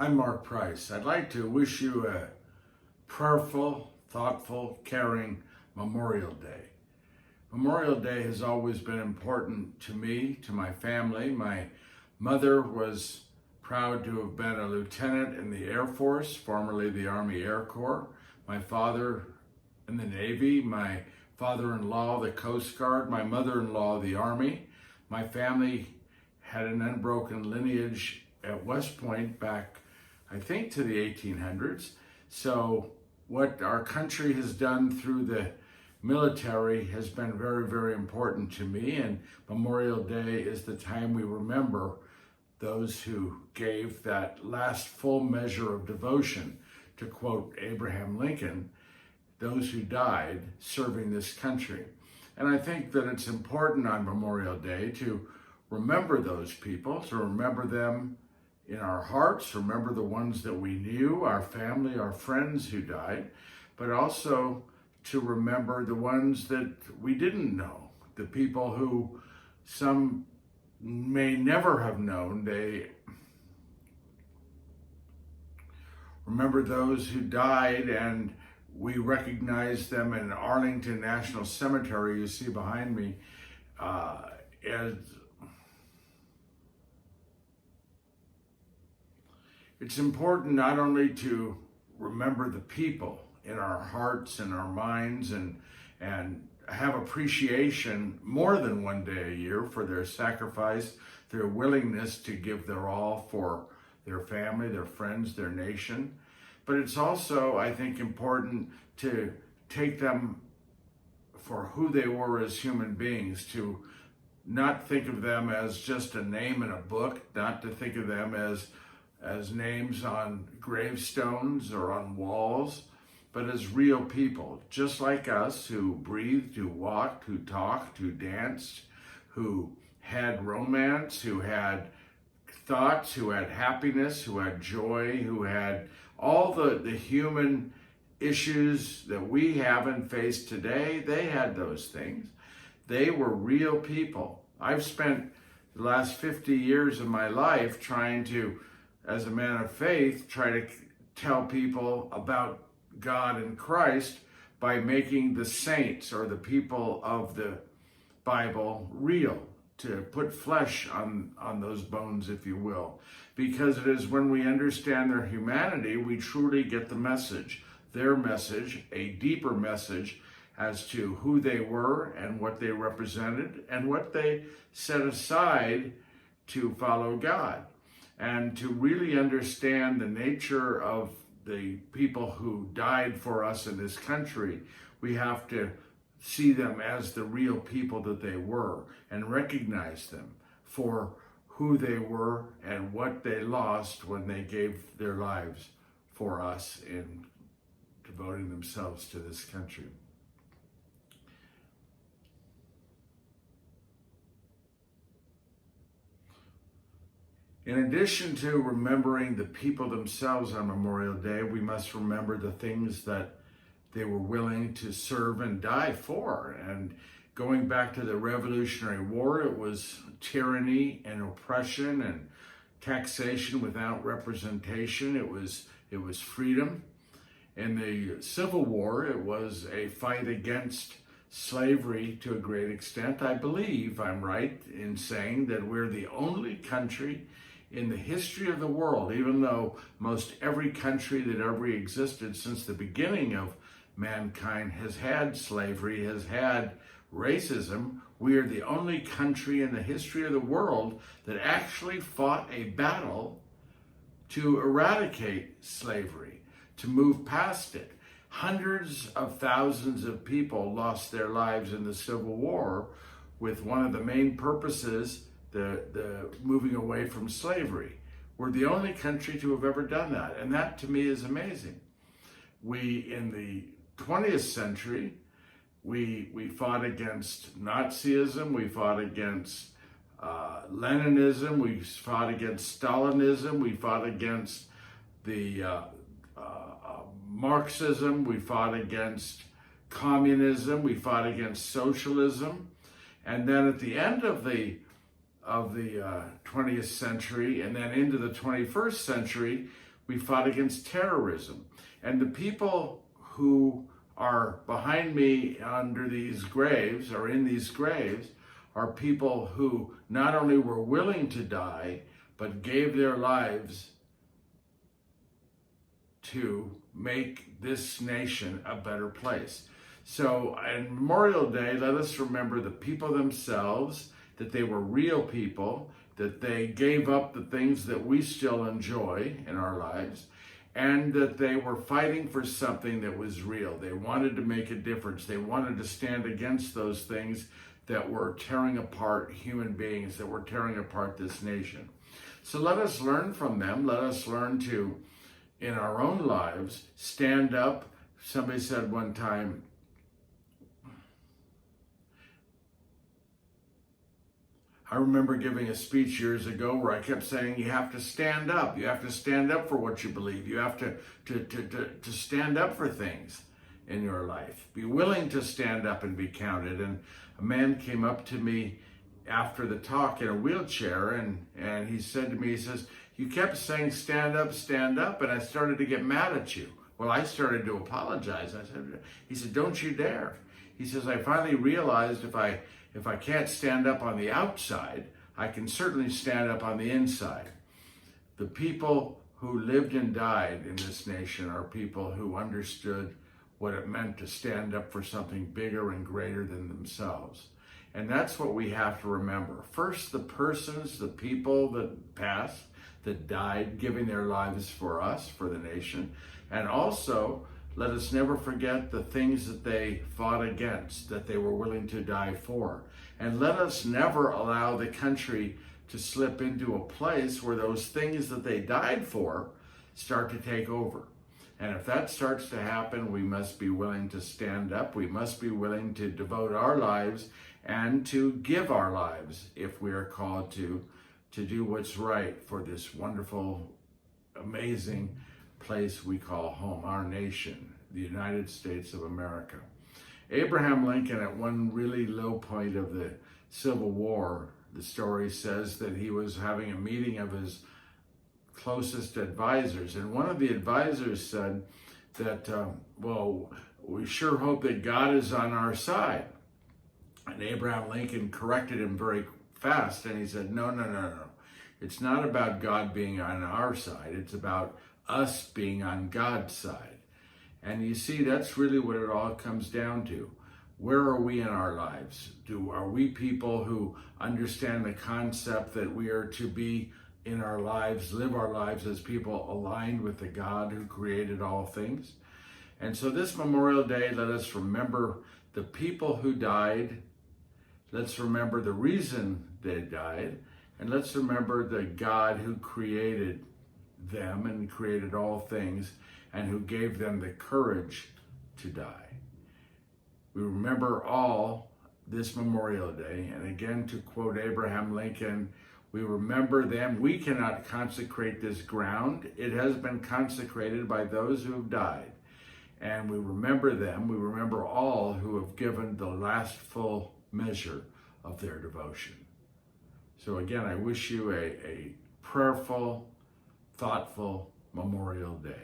I'm Mark Price. I'd like to wish you a prayerful, thoughtful, caring Memorial Day. Memorial Day has always been important to me, to my family. My mother was proud to have been a lieutenant in the Air Force, formerly the Army Air Corps. My father in the Navy, my father-in-law, the Coast Guard, my mother-in-law, the Army. My family had an unbroken lineage at West Point back, I think, to the 1800s. So what our country has done through the military has been very, very important to me, and Memorial Day is the time we remember those who gave that last full measure of devotion, to quote Abraham Lincoln, those who died serving this country. And I think that it's important on Memorial Day to remember those people, to remember them in our hearts, remember the ones that we knew, our family, our friends who died, but also to remember the ones that we didn't know, the people who some may never have known. They remember those who died, and we recognize them in Arlington National Cemetery, you see behind me, as it's important not only to remember the people in our hearts and our minds and have appreciation more than one day a year for their sacrifice, their willingness to give their all for their family, their friends, their nation. But it's also, I think, important to take them for who they were as human beings, to not think of them as just a name in a book, not to think of them as names on gravestones or on walls, but as real people, just like us, who breathed, who walked, who talked, who danced, who had romance, who had thoughts, who had happiness, who had joy, who had all the human issues that we have and face today. They had those things. They were real people. I've spent the last 50 years of my life trying to, as a man of faith, try to tell people about God and Christ by making the saints or the people of the Bible real, to put flesh on those bones, if you will. Because it is when we understand their humanity, we truly get the message, their message, a deeper message as to who they were and what they represented and what they set aside to follow God. And to really understand the nature of the people who died for us in this country, we have to see them as the real people that they were and recognize them for who they were and what they lost when they gave their lives for us in devoting themselves to this country. In addition to remembering the people themselves on Memorial Day, we must remember the things that they were willing to serve and die for. And going back to the Revolutionary War, it was tyranny and oppression and taxation without representation. It was freedom. In the Civil War, it was a fight against slavery to a great extent. I believe I'm right in saying that we're the only country in the history of the world, even though most every country that ever existed since the beginning of mankind has had slavery, has had racism, we are the only country in the history of the world that actually fought a battle to eradicate slavery, to move past it. Hundreds of thousands of people lost their lives in the Civil War, with one of the main purposes the moving away from slavery. We're the only country to have ever done that, and that to me is amazing. We, in the 20th century, we fought against Nazism, we fought against Leninism, we fought against Stalinism, we fought against the Marxism, we fought against communism, we fought against socialism, and then at the end of the 20th century and then into the 21st century, We fought against terrorism. And the people who are behind me under these graves, or in these graves, are people who not only were willing to die, but gave their lives to make this nation a better place. So on Memorial Day, let us remember the people themselves, that they were real people, that they gave up the things that we still enjoy in our lives, and that they were fighting for something that was real. They wanted to make a difference. They wanted to stand against those things that were tearing apart human beings, that were tearing apart this nation. So let us learn from them. Let us learn to, in our own lives, stand up. Somebody said one time, I remember giving a speech years ago where I kept saying, you have to stand up. You have to stand up for what you believe. You have to stand up for things in your life. Be willing to stand up and be counted. And a man came up to me after the talk in a wheelchair, and he said to me, he says, you kept saying stand up, and I started to get mad at you. Well, I started to apologize. He said, don't you dare. He says, I finally realized if I can't stand up on the outside, I can certainly stand up on the inside. The people who lived and died in this nation are people who understood what it meant to stand up for something bigger and greater than themselves. And that's what we have to remember. First, the persons, the people that passed, that died, giving their lives for us, for the nation. And also, let us never forget the things that they fought against, that they were willing to die for. And let us never allow the country to slip into a place where those things that they died for start to take over. And if that starts to happen, we must be willing to stand up. We must be willing to devote our lives and to give our lives, if we are called to do what's right for this wonderful, amazing place we call home, our nation, the United States of America. Abraham Lincoln, at one really low point of the Civil War, the story says that he was having a meeting of his closest advisors, and one of the advisors said that, well, we sure hope that God is on our side. And Abraham Lincoln corrected him very fast, and he said, no. It's not about God being on our side. It's about us being on God's side. And you see, that's really what it all comes down to. Where are we in our lives? Are we people who understand the concept that we are to be in our lives, live our lives as people aligned with the God who created all things? And so this Memorial Day, let us remember the people who died. Let's remember the reason they died. And let's remember the God who created them and created all things and who gave them the courage to die. We remember all this Memorial Day. And again, to quote Abraham Lincoln, we remember them. We cannot consecrate this ground. It has been consecrated by those who have died. And we remember them. We remember all who have given the last full measure of their devotion. So again, I wish you a prayerful, thoughtful Memorial Day.